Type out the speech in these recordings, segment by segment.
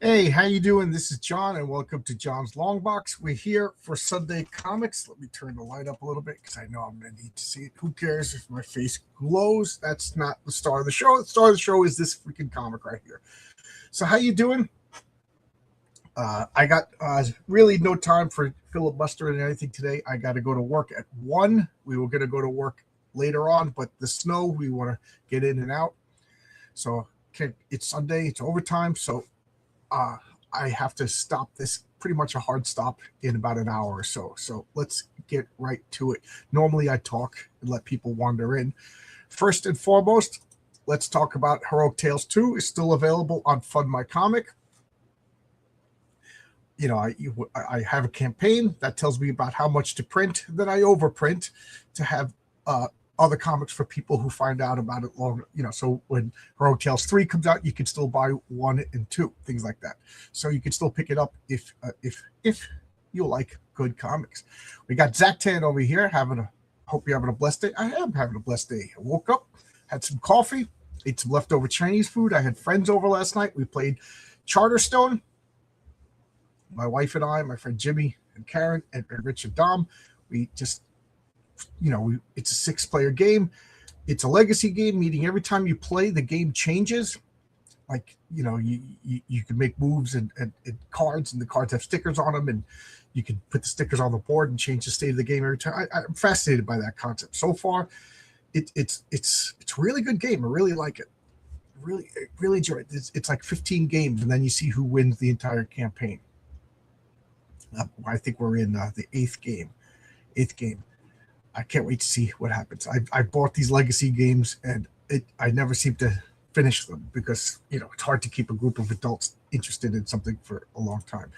Hey, how you doing? This is John, and welcome to John's Long Box. We're here for Sunday Comics. Let me turn the light up a little bit because I know I'm going to need to see it. Who cares if my face glows? That's not the star of the show. The star of the show is this freaking comic right here. So how you doing? I got really no time for filibustering and anything today. I got to go to work at 1. We were going to go to work later on, but the snow, we want to get in and out. So it's Sunday. It's overtime, so I have to stop this, pretty much a hard stop, in about an hour or so. So let's get right to it. Normally I talk and let people wander in. First and foremost, let's talk about Heroic Tales 2. It's still available on Fund My Comic. You know, I have a campaign that tells me about how much to print. Then I overprint to have other comics for people who find out about it long, so when Heroic Tales 3 comes out, you can still buy 1 and 2, things like that. So you can still pick it up if you like good comics. We got Zach Tan over here hope you're having a blessed day. I am having a blessed day. I woke up, had some coffee, ate some leftover Chinese food. I had friends over last night. We played Charterstone. My wife and I, my friend Jimmy and Karen and Richard Dom, we just, it's a 6-player game. It's a legacy game, meaning every time you play, the game changes. Like, you can make moves and cards, and the cards have stickers on them, and you can put the stickers on the board and change the state of the game every time. I'm fascinated by that concept. So far, it's a really good game. I really like it. Really enjoy it. It's like 15 games, and then you see who wins the entire campaign. I think we're in the 8th game. I can't wait to see what happens. I bought these legacy games, and I never seem to finish them because, it's hard to keep a group of adults interested in something for a long time.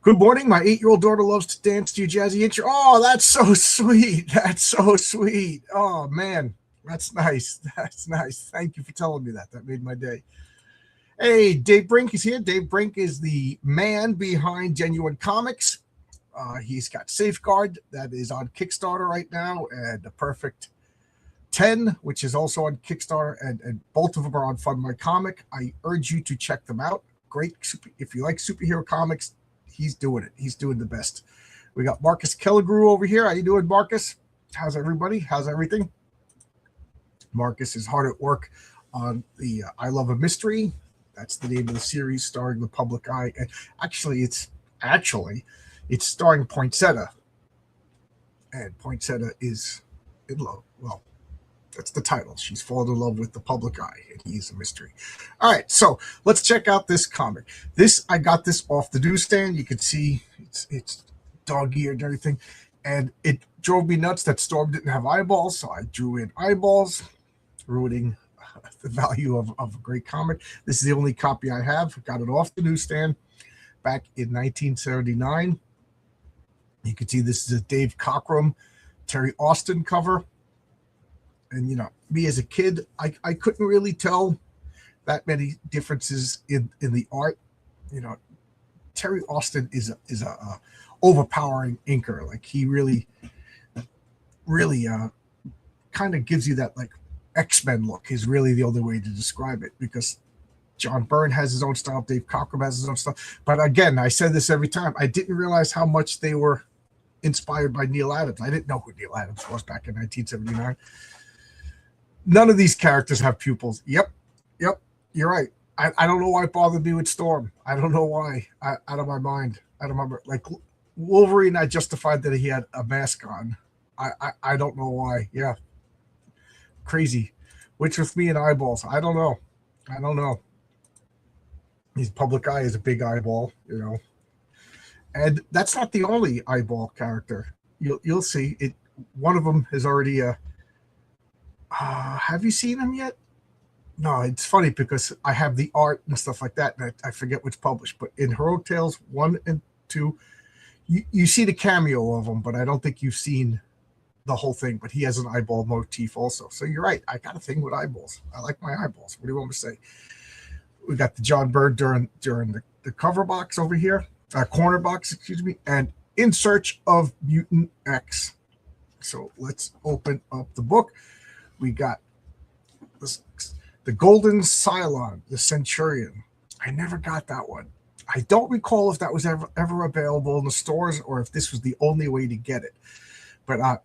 Good morning. My 8-year-old daughter loves to dance to your jazzy intro. Oh, that's so sweet. That's so sweet. Oh, man. That's nice. That's nice. Thank you for telling me that. That made my day. Hey, Dave Brink is here. Dave Brink is the man behind Genuine Comics. He's got Safeguard that is on Kickstarter right now, and The Perfect 10, which is also on Kickstarter, and both of them are on Fund My Comic. I urge you to check them out. Great. If you like superhero comics, he's doing it. He's doing the best. We got Marcus Kelligrew over here. How you doing, Marcus? How's everybody? How's everything? Marcus is hard at work on the I Love a Mystery. That's the name of the series, starring the Public Eye. And actually, it's starring Poinsettia. And Poinsettia is in love. Well, that's the title. She's fallen in love with the Public Eye, and he's a mystery. All right, so let's check out this comic. I got this off the newsstand. You can see it's dog-eared and everything. And it drove me nuts that Storm didn't have eyeballs, so I drew in eyeballs, ruining the value of a great comic. This is the only copy I have. Got it off the newsstand back in 1979. You can see this is a Dave Cockrum, Terry Austin cover. And, me as a kid, I couldn't really tell that many differences in the art. Terry Austin is a overpowering inker. Like, he really kind of gives you that, like, X-Men look is really the only way to describe it, because John Byrne has his own style, Dave Cockrum has his own style. But again, I said this every time, I didn't realize how much they were inspired by Neil Adams. I didn't know who Neil Adams was back in 1979. None of these characters have pupils. Yep, you're right. I don't know why it bothered me with Storm. I don't know why. Out of my mind. Like Wolverine, I justified that he had a mask on. I don't know why. Yeah. Crazy. Which with me and eyeballs. I don't know. His Public Eye is a big eyeball, And that's not the only eyeball character. You'll see it. One of them is already have you seen him yet? No, it's funny because I have the art and stuff like that, and I forget what's published. But in Heroic Tales 1 and 2, you see the cameo of him, but I don't think you've seen the whole thing. But he has an eyeball motif also. So you're right. I got a thing with eyeballs. I like my eyeballs. What do you want me to say? We got the John Byrne during the cover box over here, corner box, excuse me, and In Search of Mutant X. So let's open up the book. We got the Golden Cylon, the Centurion. I never got that one. I don't recall if that was ever available in the stores or if this was the only way to get it. But I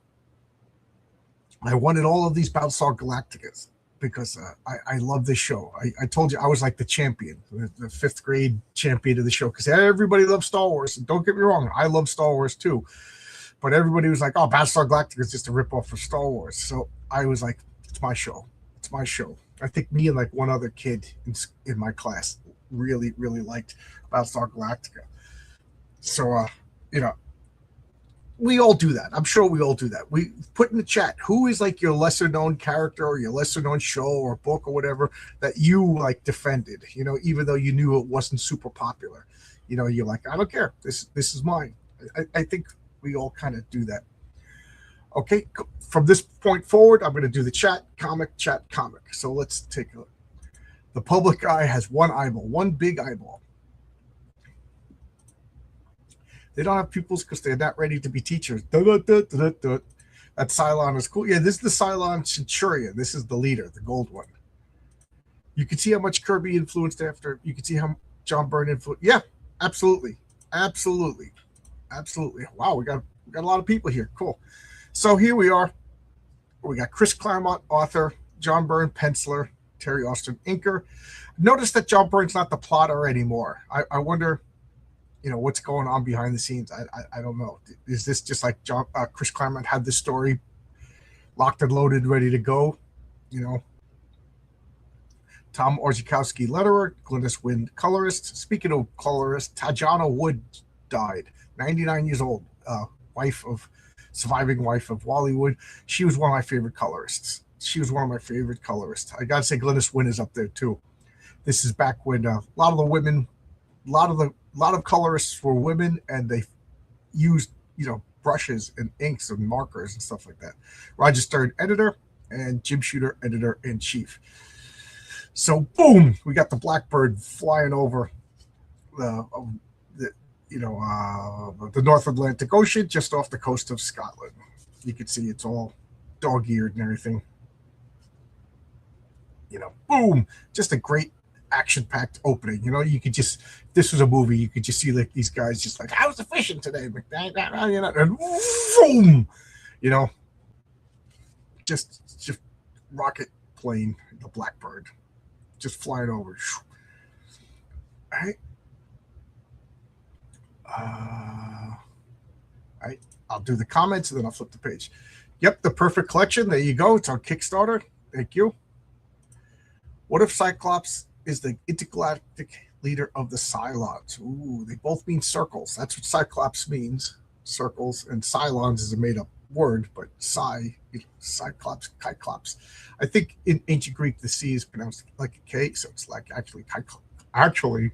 wanted all of these Battlestar Galacticas because I love this show. I told you I was like the champion, the fifth grade champion of the show because everybody loves Star Wars. And don't get me wrong, I love Star Wars too. But everybody was like, oh, Battlestar Galactica is just a ripoff for Star Wars. So I was like, it's my show. It's my show. I think me and like one other kid in my class really, really liked Battlestar Galactica. So, we all do that. I'm sure we all do that. We put in the chat, who is like your lesser known character or your lesser known show or book or whatever that you like defended, even though you knew it wasn't super popular. You're like, I don't care. This is mine. I think we all kind of do that. Okay, from this point forward, I'm going to do the chat, comic. So let's take a look. The public eye has one eyeball, one big eyeball. They don't have pupils because they're not ready to be teachers. That Cylon is cool. Yeah, this is the Cylon Centurion. This is the leader, the gold one. You can see how much Kirby influenced after. You can see how John Byrne influenced. Yeah, absolutely. Wow, we got a lot of people here. Cool. So here we are. We got Chris Claremont, author, John Byrne, penciler, Terry Austin, inker. Notice that John Byrne's not the plotter anymore. I wonder, what's going on behind the scenes. I don't know. Is this just like Chris Claremont had this story locked and loaded, ready to go? Tom Orzechowski, letterer, Glynis Wynn, colorist. Speaking of colorist, Tajana Wood died, 99 years old, surviving wife of Wally Wood. She was one of my favorite colorists. I gotta say, Glynis Wynn is up there too. This is back when a lot of colorists were women, and they used brushes and inks and markers and stuff like that. Roger Stern, editor, and Jim Shooter, editor in chief. So boom, we got the Blackbird flying over the North Atlantic Ocean, just off the coast of Scotland. You can see it's all dog-eared and everything. Boom, just a great action-packed opening. You could just, if this was a movie, you could just see like these guys just like, how's the fishing today? And boom, just rocket plane, the Blackbird, just flying over. All right. I'll do the comments and then I'll flip the page. Yep, the perfect collection. There you go. It's on Kickstarter. Thank you. What if Cyclops is the intergalactic leader of the Cylons? Ooh, they both mean circles. That's what Cyclops means, circles. And Cylons is a made-up word, but Cyclops, Kyclops. I think in ancient Greek, the C is pronounced like a K, so it's like actually Kyclops.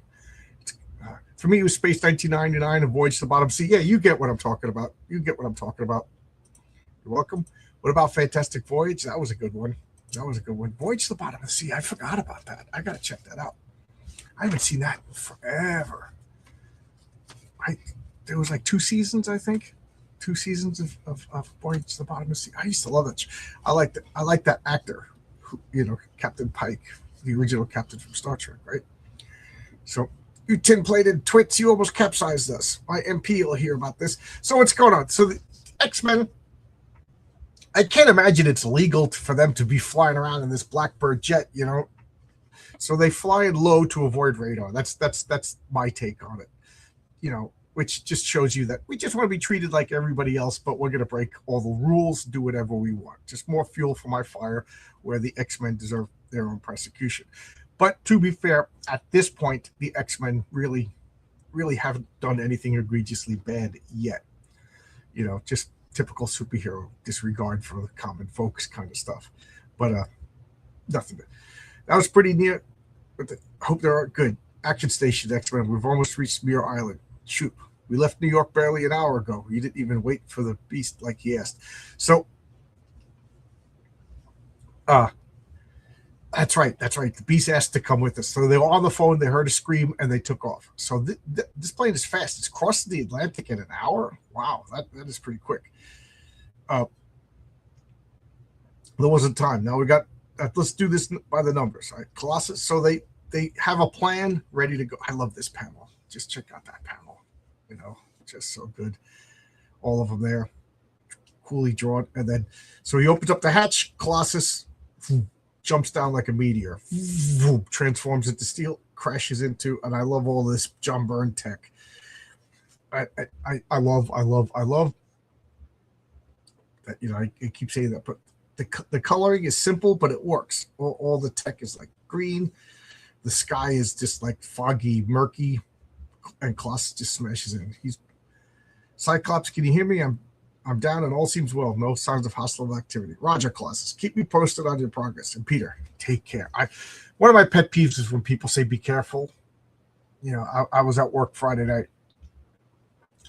For me, it was Space 1999 and Voyage to the Bottom Sea. Yeah, you get what I'm talking about. You're welcome. What about Fantastic Voyage? That was a good one. Voyage to the Bottom of the Sea. I forgot about that. I got to check that out. I haven't seen that in forever. There was like 2 seasons, I think. 2 seasons of Voyage to the Bottom of the Sea. I used to love it. I like that actor, who, Captain Pike, the original captain from Star Trek, right? So, you tin-plated twits, you almost capsized us. My MP will hear about this. So what's going on? So the X-Men, I can't imagine it's legal for them to be flying around in this Blackbird jet, So they fly in low to avoid radar. That's my take on it, which just shows you that we just want to be treated like everybody else, but we're going to break all the rules, do whatever we want. Just more fuel for my fire, where the X-Men deserve their own prosecution. But to be fair, at this point, the X-Men really, really haven't done anything egregiously bad yet. Just typical superhero disregard for the common folks kind of stuff. But nothing. That was pretty neat. Hope they're good. Action Station X-Men. We've almost reached Muir Island. Shoot. We left New York barely an hour ago. We didn't even wait for the Beast like he asked. So, That's right. The Beast asked to come with us. So they were on the phone, they heard a scream, and they took off. So this plane is fast. It's crossing the Atlantic in an hour. Wow, that is pretty quick. There wasn't time. Now we got, let's do this by the numbers. All right, Colossus. So they have a plan ready to go. I love this panel. Just check out that panel. Just so good. All of them there. Coolly drawn. And then, so he opens up the hatch. Colossus jumps down like a meteor. Transforms into steel. Crashes into, and I love all this John Byrne tech. I love that. I keep saying that, but the coloring is simple, but it works. All the tech is like green. The sky is just like foggy, murky, and Colossus just smashes in. He's Cyclops. Can you hear me? I'm down, and all seems well. No signs of hostile activity. Roger, Colossus. Keep me posted on your progress. And Peter, take care. One of my pet peeves is when people say "be careful." I was at work Friday night.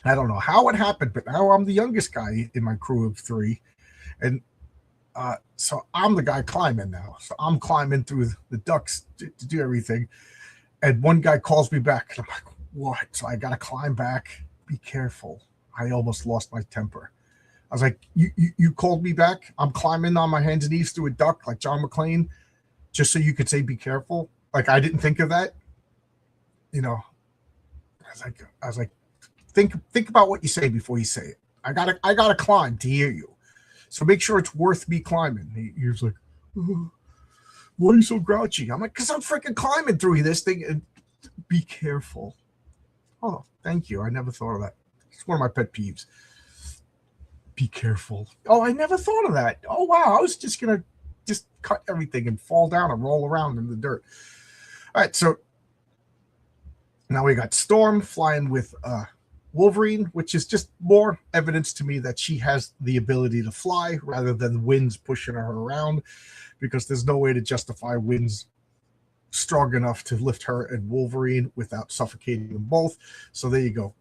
I don't know how it happened, but now I'm the youngest guy in my crew of 3, and so I'm the guy climbing now. So I'm climbing through the ducts to do everything, and one guy calls me back, and I'm like, "What?" So I got to climb back. Be careful. I almost lost my temper. I was like, "You called me back? I'm climbing on my hands and knees through a duct like John McClane, just so you could say be careful." Like I didn't think of that. I was like, think about what you say before you say it. I gotta climb to hear you. So make sure it's worth me climbing. He was like, "Why are you so grouchy?" I'm like, "Because I'm freaking climbing through this thing. And be careful." Oh, thank you. I never thought of that. It's one of my pet peeves. Be careful. Oh, I never thought of that. Oh, wow. I was just going to just cut everything and fall down and roll around in the dirt. All right. So now we got Storm flying with Wolverine, which is just more evidence to me that she has the ability to fly rather than winds pushing her around, because there's no way to justify winds strong enough to lift her and Wolverine without suffocating them both. So there you go.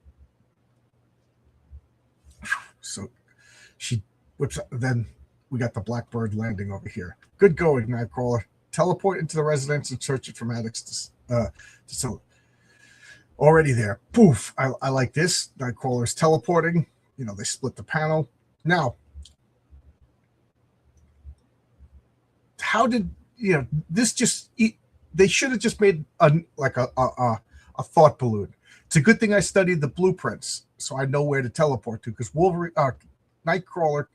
So she whips up. Then we got the Blackbird landing over here. Good going, Nightcrawler. Teleport into the residence and search it for Maddox to already there. Poof. I like this. Nightcrawler's teleporting. They split the panel. Now, how did this just? They should have just made a thought balloon. It's a good thing I studied the blueprints, so I know where to teleport to. Because Nightcrawler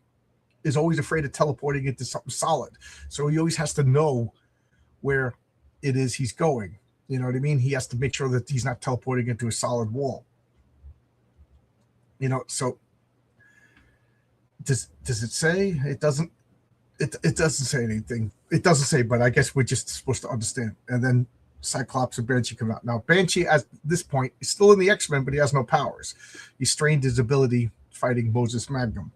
is always afraid of teleporting into something solid, so he always has to know where it is he's going. You know what I mean? He has to make sure that he's not teleporting into a solid wall. So does it say? It doesn't. It doesn't say anything. It doesn't say, but I guess we're just supposed to understand. And then Cyclops and Banshee come out. Now, Banshee, at this point, is still in the X-Men, but he has no powers. He strained his ability fighting Moses Magnum.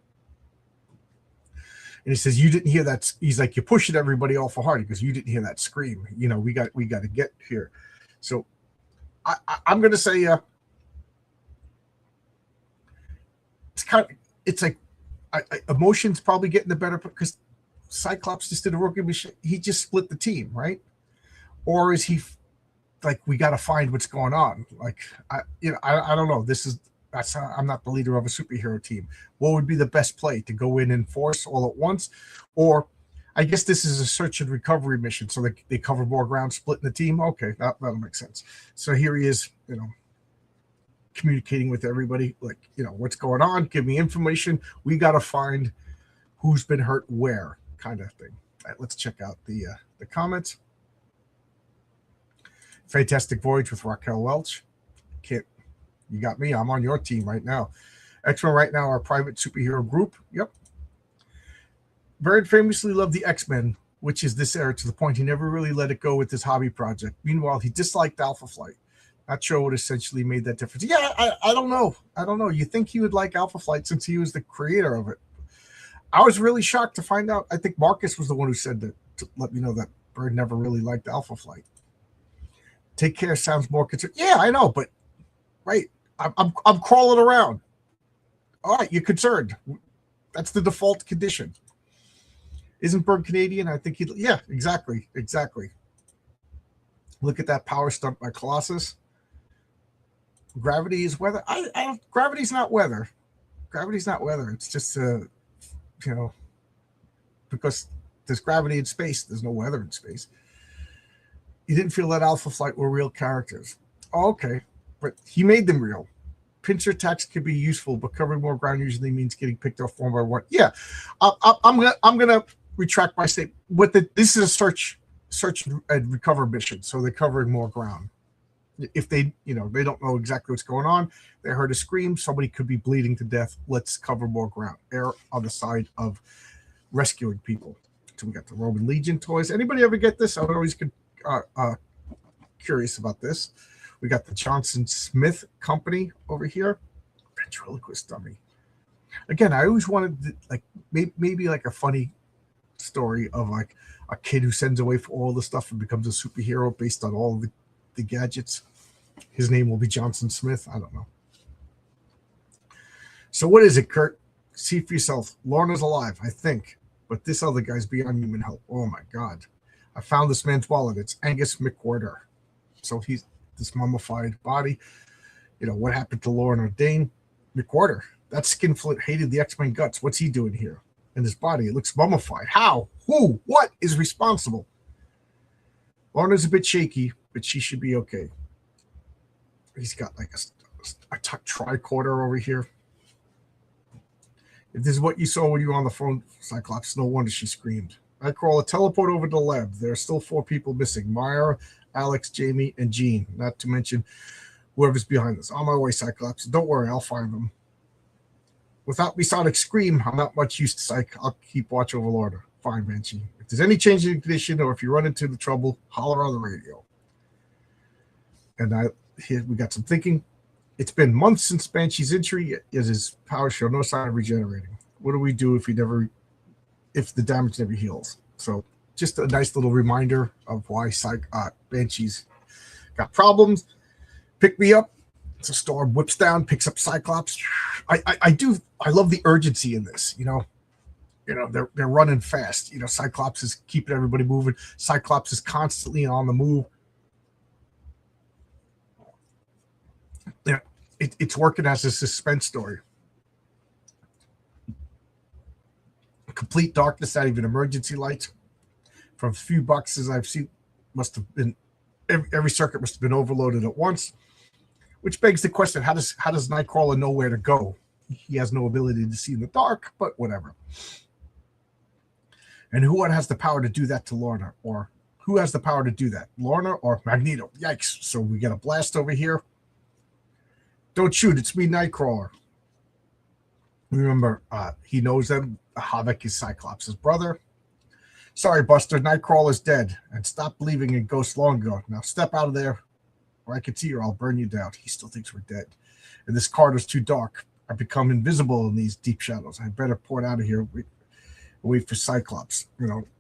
And he says, "You didn't hear that." He's like, "You're pushing everybody awful hard," because you didn't hear that scream. We got to get here. So I'm going to say it's like emotions probably getting the better, because Cyclops just did a rookie machine. He just split the team, right? Or is he like, we got to find what's going on? Like, I don't know. I'm not the leader of a superhero team. What would be the best play, to go in and force all at once? Or I guess this is a search and recovery mission, so they cover more ground, splitting the team. Okay, that'll make sense. So here he is, communicating with everybody, like, what's going on? Give me information. We got to find who's been hurt where, kind of thing. All right, let's check out the comments. Fantastic Voyage with Raquel Welch. You got me. I'm on your team right now. X-Men right now are a private superhero group. Yep. Byrne famously loved the X-Men, which is this era, to the point he never really let it go with his hobby project. Meanwhile, he disliked Alpha Flight. Not sure what essentially made that difference. Yeah, I don't know. You think he would like Alpha Flight since he was the creator of it. I was really shocked to find out. I think Marcus was the one who said that, to let me know that Byrne never really liked Alpha Flight. Take care sounds more concerned. Yeah, I know, but right. I'm crawling around. All right, you're concerned. That's the default condition. Isn't Byrne Canadian? I think yeah, exactly. Look at that power stunt by Colossus. Gravity is weather. Gravity's not weather. Gravity's not weather. It's just because there's gravity in space. There's no weather in space. You didn't feel that Alpha Flight were real characters. Oh, okay, but he made them real. Pincer attacks can be useful, but covering more ground usually means getting picked off one by one. Yeah, I'm gonna retract my statement. This is a search and recover mission, so they're covering more ground. If they they don't know exactly what's going on, they heard a scream, somebody could be bleeding to death. Let's cover more ground. Err on the side of rescuing people. So we got the Roman Legion toys. Anybody ever get this? I was always curious about this. We got the Johnson Smith Company over here. Ventriloquist dummy. Again, I always wanted like maybe like a funny story of like a kid who sends away for all the stuff and becomes a superhero based on all the gadgets. His name will be Johnson Smith. I don't know. So what is it, Kurt? See for yourself. Lorna's alive, I think. But this other guy's beyond human help. Oh my God. I found this man's wallet. It's Angus McWhirter. So he's this mummified body. What happened to Lorna Dane? McWhirter. That skinflint hated the X-Men guts. What's he doing here? In his body, it looks mummified. How? Who? What is responsible? Lorna's a bit shaky, but she should be okay. He's got like a tricorder over here. If this is what you saw when you were on the phone, Cyclops, no wonder she screamed. Nightcrawler, teleport over to the lab. There are still 4 people missing. Myra, Alex, Jamie, and Jean. Not to mention whoever's behind this. On my way, Cyclops. Don't worry, I'll find them. Without Masonic scream, I'm not much use to Psych. I'll keep watch over Lorna. Fine, Banshee. If there's any change in condition or if you run into the trouble, holler on the radio. And here we got some thinking. It's been months since Banshee's injury, yet his powers show no sign of regenerating. What do we do if the damage never heals? So just a nice little reminder of why Banshee's got problems. Pick me up. So Storm whips down, picks up Cyclops. I love the urgency in this. They're running fast. Cyclops is keeping everybody moving. Cyclops is constantly on the move. It's working as a suspense story. Complete darkness, not even emergency lights. From a few boxes I've seen, must have been every circuit must have been overloaded at once. Which begs the question: how does Nightcrawler know where to go? He has no ability to see in the dark, but whatever. And who has the power to do that to Lorna? Or who has the power to do that? Lorna or Magneto? Yikes! So we get a blast over here. Don't shoot, it's me, Nightcrawler. Remember, he knows that Havoc is Cyclops' brother. Sorry, Buster, Nightcrawler's dead. And stop believing in ghosts long ago. Now step out of there, or I can see you, or I'll burn you down. He still thinks we're dead. And this corridor's too dark. I've become invisible in these deep shadows. I better port out of here. Wait for Cyclops.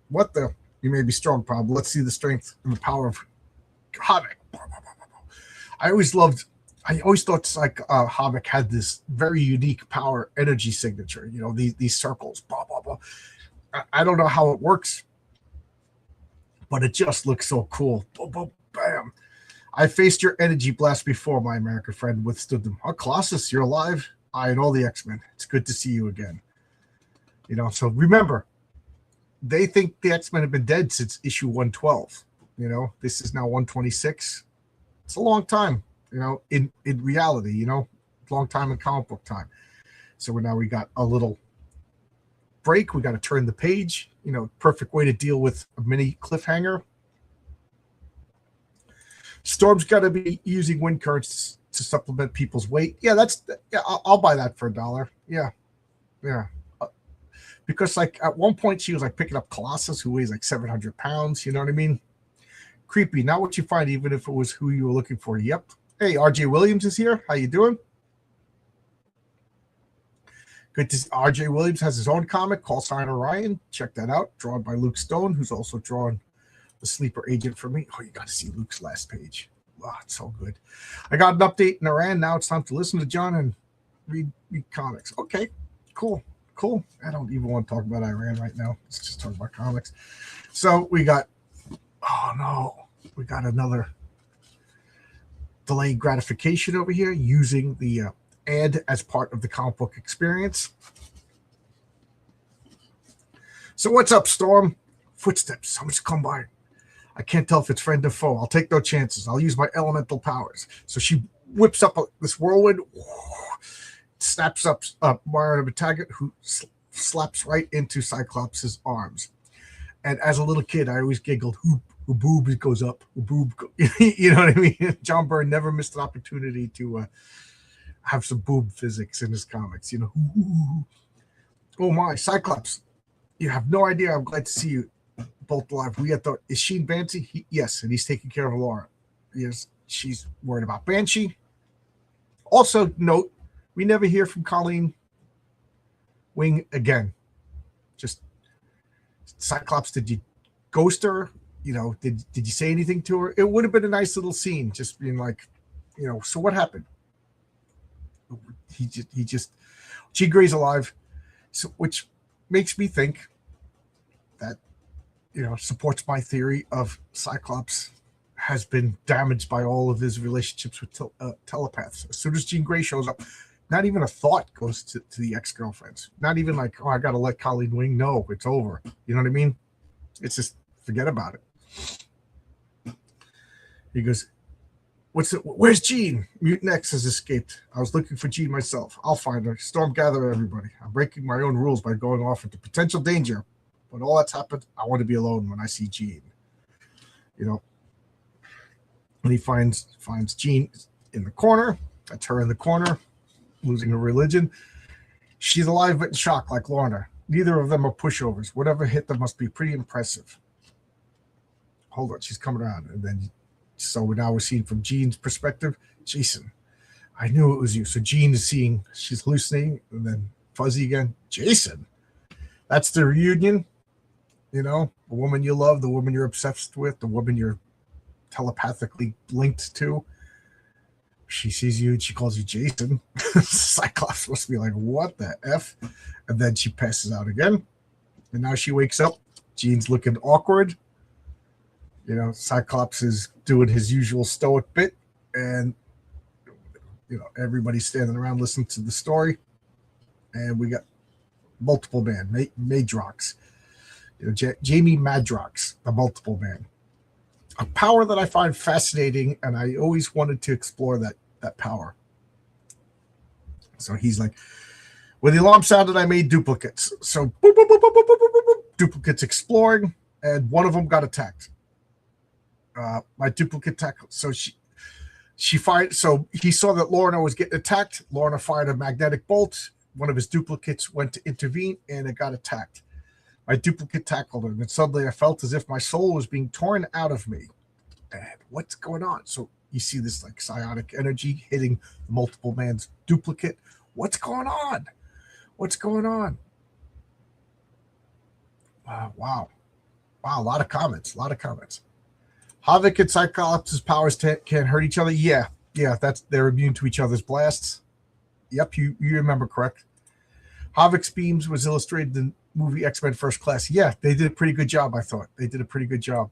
What the? You may be strong, probably. Let's see the strength and the power of Havoc. I always thought Havoc had this very unique power energy signature. These circles. Blah, blah, blah. I don't know how it works, but it just looks so cool. Boom, boom, bam. I faced your energy blast before, my American friend withstood them. Oh, Colossus, you're alive? I and all the X-Men. It's good to see you again. So remember, they think the X-Men have been dead since issue 112. This is now 126. It's a long time, in reality, long time in comic book time. So now we got a little break. We got to turn the page, perfect way to deal with a mini cliffhanger. Storm's got to be using wind currents to supplement people's weight. Yeah, I'll buy that for $1. Yeah. Because at one point she was picking up Colossus, who weighs 700 pounds. You know what I mean? Creepy. Not what you find, even if it was who you were looking for. Yep. Hey, RJ Williams is here. How you doing? Good to see. RJ Williams has his own comic, Call Sign Orion. Check that out. Drawn by Luke Stone, who's also drawn the Sleeper Agent for me. Oh, you got to see Luke's last page. Oh, it's so good. I got an update in Iran. Now it's time to listen to John and read comics. Okay, cool. I don't even want to talk about Iran right now. Let's just talk about comics. So we got another delayed gratification over here using the ad as part of the comic book experience. So what's up, Storm? Footsteps. Someone's come by. I can't tell if it's friend or foe. I'll take no chances. I'll use my elemental powers. So she whips up this whirlwind, snaps up Moira McTaggart, who slaps right into Cyclops' arms. And as a little kid, I always giggled, "Hoop, boob goes up, boob." You know what I mean? John Byrne never missed an opportunity to have some boob physics in his comics. You know, oh my, Cyclops! You have no idea. I'm glad to see you both alive. We had thought, is Sheen Banshee? Yes, and he's taking care of Laura. Yes, she's worried about Banshee. Also, note, we never hear from Colleen Wing again. Just Cyclops, did you ghost her? You know, did you say anything to her? It would have been a nice little scene, just being like, you know, so what happened? He just Jean Grey's alive, so which makes me think that, you know, supports my theory of Cyclops has been damaged by all of his relationships with telepaths. As soon as Jean Grey shows up, not even a thought goes to the ex-girlfriends. Not even like, oh, I got to let Colleen Wing know it's over. You know what I mean? It's just, forget about it. He goes, where's Jean? Mutant X has escaped. I was looking for Jean myself. I'll find her. Storm, gather everybody. I'm breaking my own rules by going off into potential danger. But all that's happened, I want to be alone when I see Jean. You know? And he finds Jean in the corner. That's her in the corner, losing her religion. She's alive but in shock like Lorna. Neither of them are pushovers. Whatever hit them must be pretty impressive. Hold on, she's coming around. And then, so now we're seeing from Jean's perspective. Jason, I knew it was you. So Jean is seeing, she's hallucinating, and then Fuzzy again. Jason, that's the reunion. You know, the woman you love, the woman you're obsessed with, the woman you're telepathically linked to. She sees you and she calls you Jason. Cyclops must be like, what the F? And then she passes out again. And now she wakes up. Jean's looking awkward. You know, Cyclops is doing his usual stoic bit. And, you know, everybody's standing around listening to the story. And we got multiple man, Madrox. You know, Jamie Madrox, the multiple man. A power that I find fascinating, and I always wanted to explore that power. So he's like, when the alarm sounded, I made duplicates. So boop, boop, boop, boop, boop, boop, boop, boop, duplicates exploring, and one of them got attacked. My duplicate attack. So she fired. So he saw that Lorna was getting attacked. Lorna fired a magnetic bolt. One of his duplicates went to intervene, and it got attacked. My duplicate tackled him, and suddenly I felt as if my soul was being torn out of me. And what's going on? So you see this like psionic energy hitting the multiple man's duplicate. What's going on? What's going on? Wow. A lot of comments. Havok and Cyclops' powers can't hurt each other. Yeah, they're immune to each other's blasts. Yep, you remember correct. Havok's beams was illustrated in movie X-Men First Class. Yeah, they did a pretty good job, I thought. They did a pretty good job.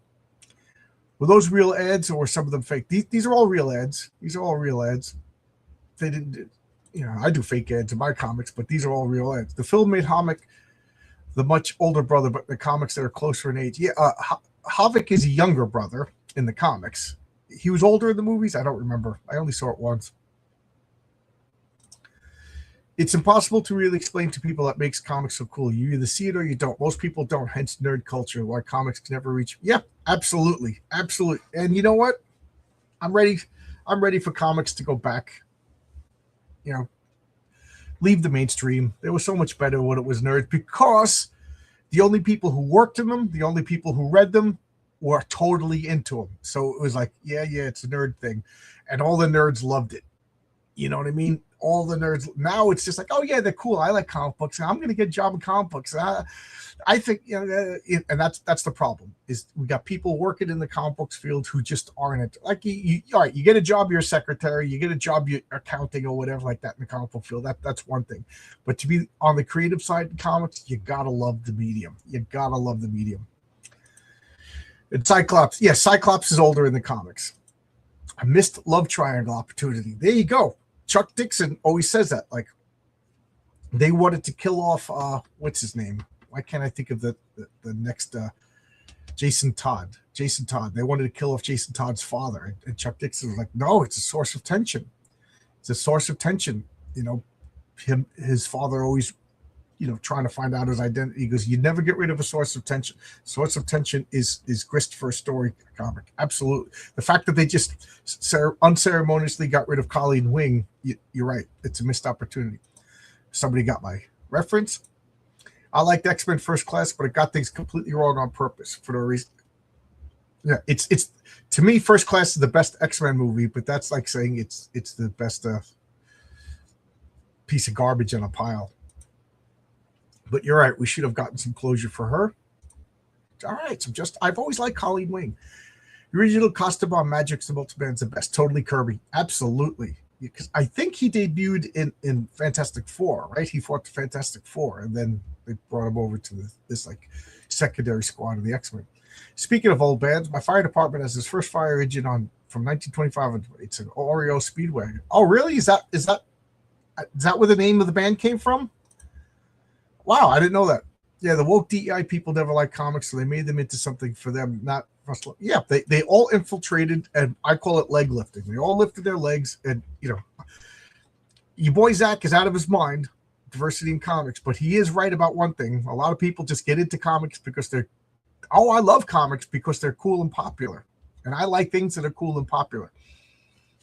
Were those real ads or were some of them fake? These are all real ads. They didn't, you know, I do fake ads in my comics, but these are all real ads. The film made Havok the much older brother, but the comics that are closer in age. Yeah, Havok is a younger brother in the comics. He was older in the movies. I don't remember. I only saw it once. It's impossible to really explain to people that makes comics so cool. You either see it or you don't. Most people don't, hence nerd culture, why comics can never reach. Yeah, absolutely. And you know what? I'm ready for comics to go back. You know, leave the mainstream. They were so much better when it was nerds because the only people who worked in them, the only people who read them were totally into them. So it was like, yeah, it's a nerd thing. And all the nerds loved it. You know what I mean? All the nerds. Now it's just like, oh yeah, they're cool. I like comic books. I'm going to get a job in comic books. I think, you know, and that's the problem is we got people working in the comic books field who just aren't it. Like all right, you get a job, you're a secretary, you get a job, you're accounting or whatever like that in the comic book field. That's one thing. But to be on the creative side in comics, you gotta love the medium. And Cyclops, Cyclops is older in the comics. A missed love triangle opportunity. There you go. Chuck Dixon always says that. Like they wanted to kill off what's his name? Why can't I think of the next Jason Todd. Jason Todd. They wanted to kill off Jason Todd's father, and Chuck Dixon was like, "No, it's a source of tension. It's a source of tension." You know, his father always, trying to find out his identity. He goes, "You never get rid of a source of tension. Source of tension is grist for a story comic. Absolutely. The fact that they just unceremoniously got rid of Colleen Wing, you're right. It's a missed opportunity. Somebody got my reference. I liked X-Men First Class, but it got things completely wrong on purpose for no reason. Yeah, it's to me, First Class is the best X-Men movie, but that's like saying it's the best piece of garbage in a pile. But you're right. We should have gotten some closure for her. All right. So I've always liked Colleen Wing. The original costume on Magic's the Multiman's the best. Totally Kirby. Absolutely. Because I think he debuted in Fantastic Four, right? He fought the Fantastic Four, and then they brought him over to this like secondary squad of the X-Men. Speaking of old bands, my fire department has his first fire engine from 1925. It's an Oreo Speedway. Oh, really? Is that where the name of the band came from? Wow, I didn't know that. Yeah, the woke DEI people never liked comics, so they made them into something for them, not for us. Yeah, they all infiltrated, and I call it leg lifting. They all lifted their legs, and your boy Zach is out of his mind, diversity in comics, but he is right about one thing. A lot of people just get into comics because I love comics because they're cool and popular, and I like things that are cool and popular.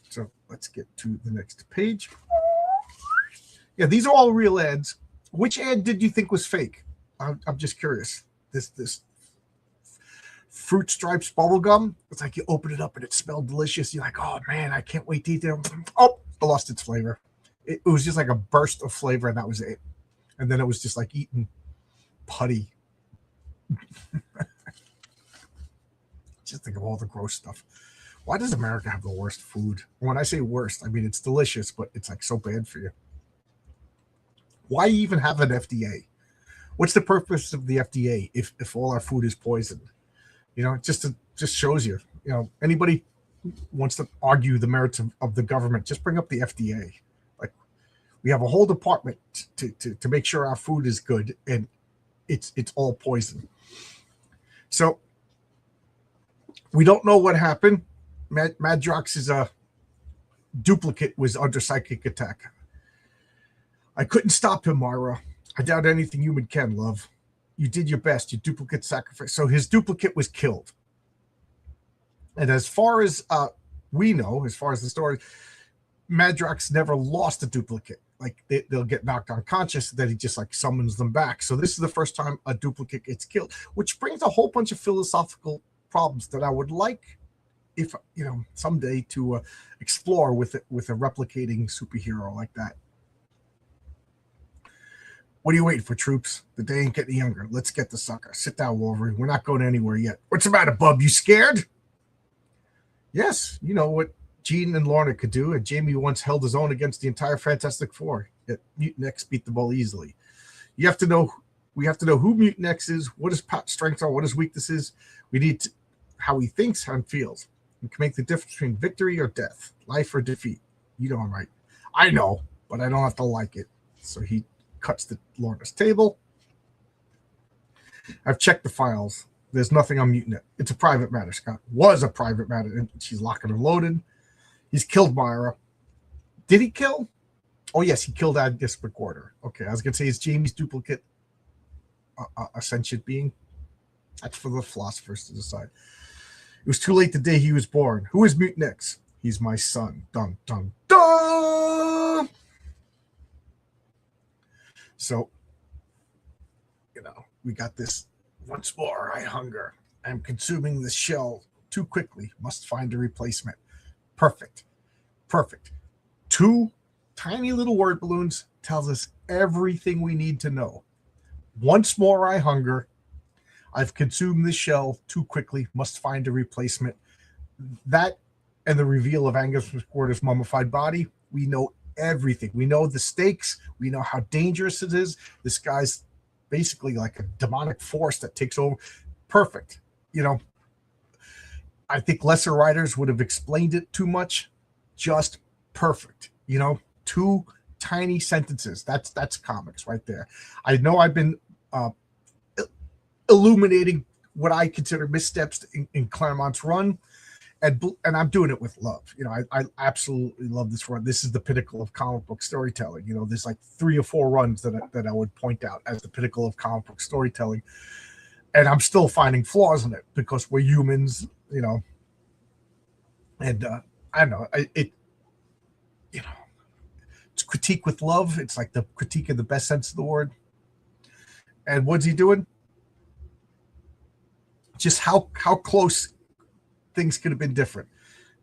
So let's get to the next page. Yeah, these are all real ads. Which ad did you think was fake? I'm just curious. This Fruit Stripes bubble gum. It's like you open it up and it smelled delicious. You're like, oh man, I can't wait to eat them. Oh, it lost its flavor. It was just like a burst of flavor, and that was it. And then it was just like eating putty. Just think of all the gross stuff. Why does America have the worst food? When I say worst, I mean it's delicious, but it's like so bad for you. Why even have an FDA? What's the purpose of the FDA if all our food is poisoned? It just shows you. Anybody wants to argue the merits of the government, just bring up the FDA. Like, we have a whole department to make sure our food is good, and it's all poison. So we don't know what happened. Madrox's duplicate was under psychic attack. I couldn't stop him, Mara. I doubt anything human can, love. You did your best. Your duplicate sacrifice. So his duplicate was killed. And as far as we know, as far as the story, Madrox never lost a duplicate. Like they'll get knocked unconscious, then he just like summons them back. So this is the first time a duplicate gets killed, which brings a whole bunch of philosophical problems that I would like, if someday, to explore with a replicating superhero like that. What are you waiting for, troops? The day ain't getting younger. Let's get the sucker. Sit down, Wolverine. We're not going anywhere yet. What's the matter, bub? You scared? Yes. You know what Jean and Lorna could do, and Jamie once held his own against the entire Fantastic Four. Yet Mutant X beat the ball easily. We have to know who Mutant X is, what his strengths are, what his weaknesses. We need how he thinks, how he feels. We can make the difference between victory or death, life or defeat. You know I'm right. I know, but I don't have to like it. So he cuts the Lorna's table. I've checked the files. There's nothing on Mutant X. It's a private matter, Scott. Was a private matter, and she's locked and loaded. He's killed Myra. Did he kill? Oh, yes, he killed Agnes McWhorter. Okay, I was going to say, is Jamie's duplicate a sentient being? That's for the philosophers to decide. It was too late the day he was born. Who is Mutant X? He's my son. Dun, dun, dun! So, we got this. Once more, I hunger. I'm consuming this shell too quickly. Must find a replacement. Perfect. 2 tiny little word balloons tells us everything we need to know. Once more, I hunger. I've consumed this shell too quickly. Must find a replacement. That and the reveal of Agnes McWhorter's mummified body, we know everything. We know the stakes. We know how dangerous it is. This guy's basically like a demonic force that takes over. Perfect. I think lesser writers would have explained it too much. Just perfect. 2 tiny sentences. That's comics right there. I know I've been illuminating what I consider missteps in Claremont's run, and I'm doing it with love. I absolutely love this run. This is the pinnacle of comic book storytelling. There's like 3 or 4 runs that I would point out as the pinnacle of comic book storytelling, and I'm still finding flaws in it because we're humans. And I don't know. It's critique with love. It's like the critique in the best sense of the word. And what's he doing? Just how close things could have been different.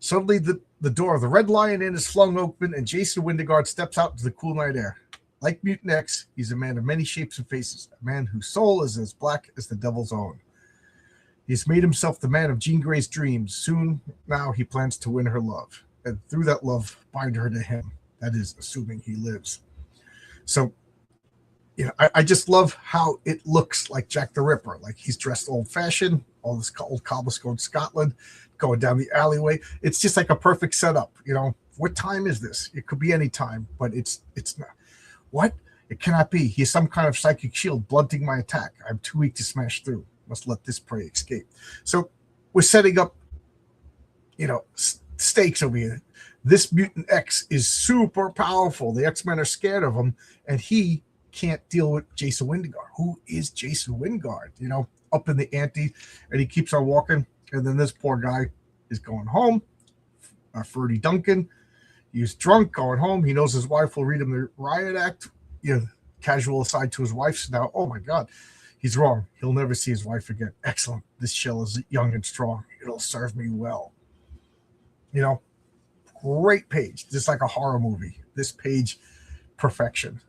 Suddenly, the door of the Red Lion Inn is flung open, and Jason Wyngarde steps out into the cool night air. Like Mutant X, he's a man of many shapes and faces, a man whose soul is as black as the devil's own. He's made himself the man of Jean Grey's dreams. Soon now he plans to win her love, and through that love, bind her to him. That is, assuming he lives. So, I just love how it looks like Jack the Ripper. Like he's dressed old-fashioned, all this old cobblestone Scotland, going down the alleyway. It's just like a perfect setup. What time is this? It could be any time, but it's not. What? It cannot be. He has some kind of psychic shield blunting my attack. I'm too weak to smash through. Must let this prey escape. So we're setting up, stakes over here. This Mutant X is super powerful. The X-Men are scared of him, and he can't deal with Jason Wyngarde. Who is Jason Wyngarde? Up in the ante, and he keeps on walking. And then this poor guy is going home. Ferdy Duncan, he's drunk, going home. He knows his wife will read him the riot act. Casual aside to his wife. So now, oh my God, he's wrong. He'll never see his wife again. Excellent. This shell is young and strong. It'll serve me well. Great page. Just like a horror movie. This page, perfection.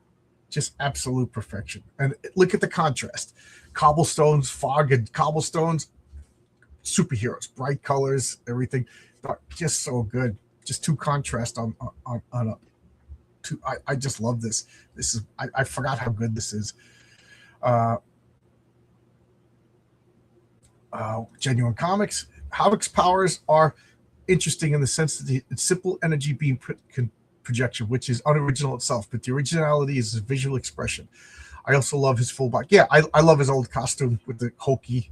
Just absolute perfection. And look at the contrast. Cobblestones, fog and cobblestones, superheroes, bright colors, everything. Just so good. Just two contrast on a two. I just love this. This is I forgot how good this is. Genuine Comics. Havoc's powers are interesting in the sense that it's simple energy beam projection, which is unoriginal itself, but the originality is his visual expression. I also love his full body. Yeah, I love his old costume with the hokey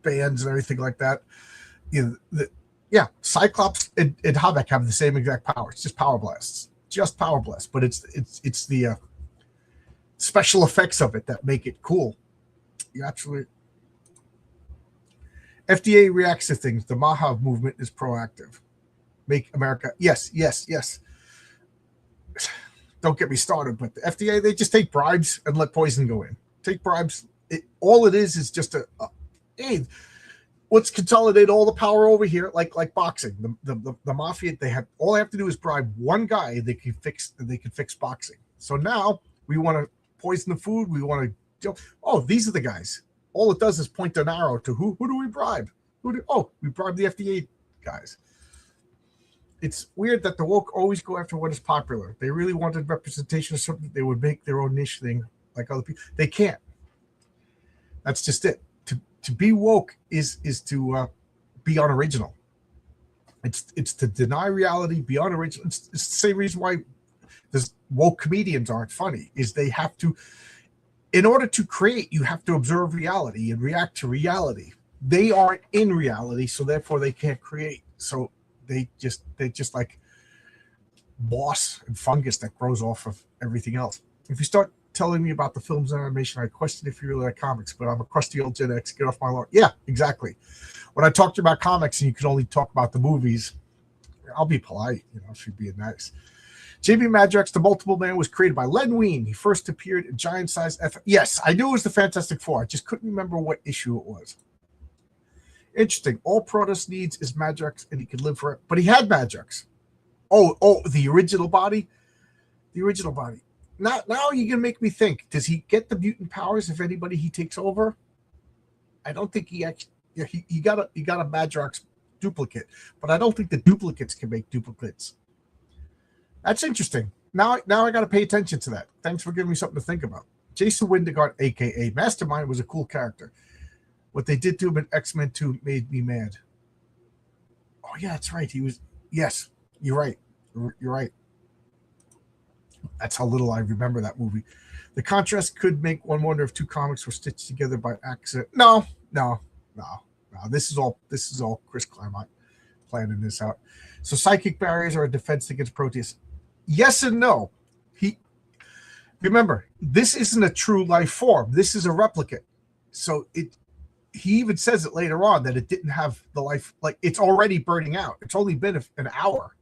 bands and everything like that. Cyclops and Havok have the same exact powers, just power blasts. But it's the special effects of it that make it cool. You absolutely. FDA reacts to things. The Maha movement is proactive. Make America. Yes. Don't get me started, but the FDA, they just take bribes and let poison go in. Take bribes. All it is just hey, let's consolidate all the power over here, like boxing. The mafia, they have to do is bribe one guy. They can fix boxing. So now we want to poison the food. We want to. Oh, these are the guys. All it does is point an arrow to who do we bribe? We bribe the FDA guys. It's weird that the woke always go after what is popular. They really wanted representation of something. They would make their own niche thing like other people. They can't. That's just it. To be woke is to be unoriginal. It's to deny reality, be unoriginal. It's the same reason why this woke comedians aren't funny. Is they have to. In order to create, you have to observe reality and react to reality. They aren't in reality, so therefore they can't create. So they just like moss and fungus that grows off of everything else. If you start telling me about the films and animation, I question if you really like comics, but I'm a crusty old Gen X. Get off my lawn. Yeah, exactly. When I talk to you about comics and you can only talk about the movies, I'll be polite. She'd be nice. J.B. Madrox, the Multiple Man, was created by Len Wein. He first appeared in Giant Size F. Yes, I knew it was the Fantastic Four. I just couldn't remember what issue it was. Interesting. All Protoss needs is Madrox, and he could live forever. But he had Madrox. Oh, the original body? The original body. Now you're going to make me think. Does he get the mutant powers if anybody he takes over? I don't think he actually... Yeah, he got a Madrox duplicate, but I don't think the duplicates can make duplicates. That's interesting. Now I got to pay attention to that. Thanks for giving me something to think about. Jason Wyngarde, a.k.a. Mastermind, was a cool character. What they did to him in X-Men 2 made me mad. Oh, yeah, that's right. He was... Yes, you're right. You're right. That's how little I remember that movie. The contrast could make one wonder if two comics were stitched together by accident. No. No. This is all Chris Claremont planning this out. So psychic barriers are a defense against Proteus. Yes and no. Remember, this isn't a true life form. This is a replicate. So he even says it later on that it didn't have the life, like it's already burning out. It's only been an hour,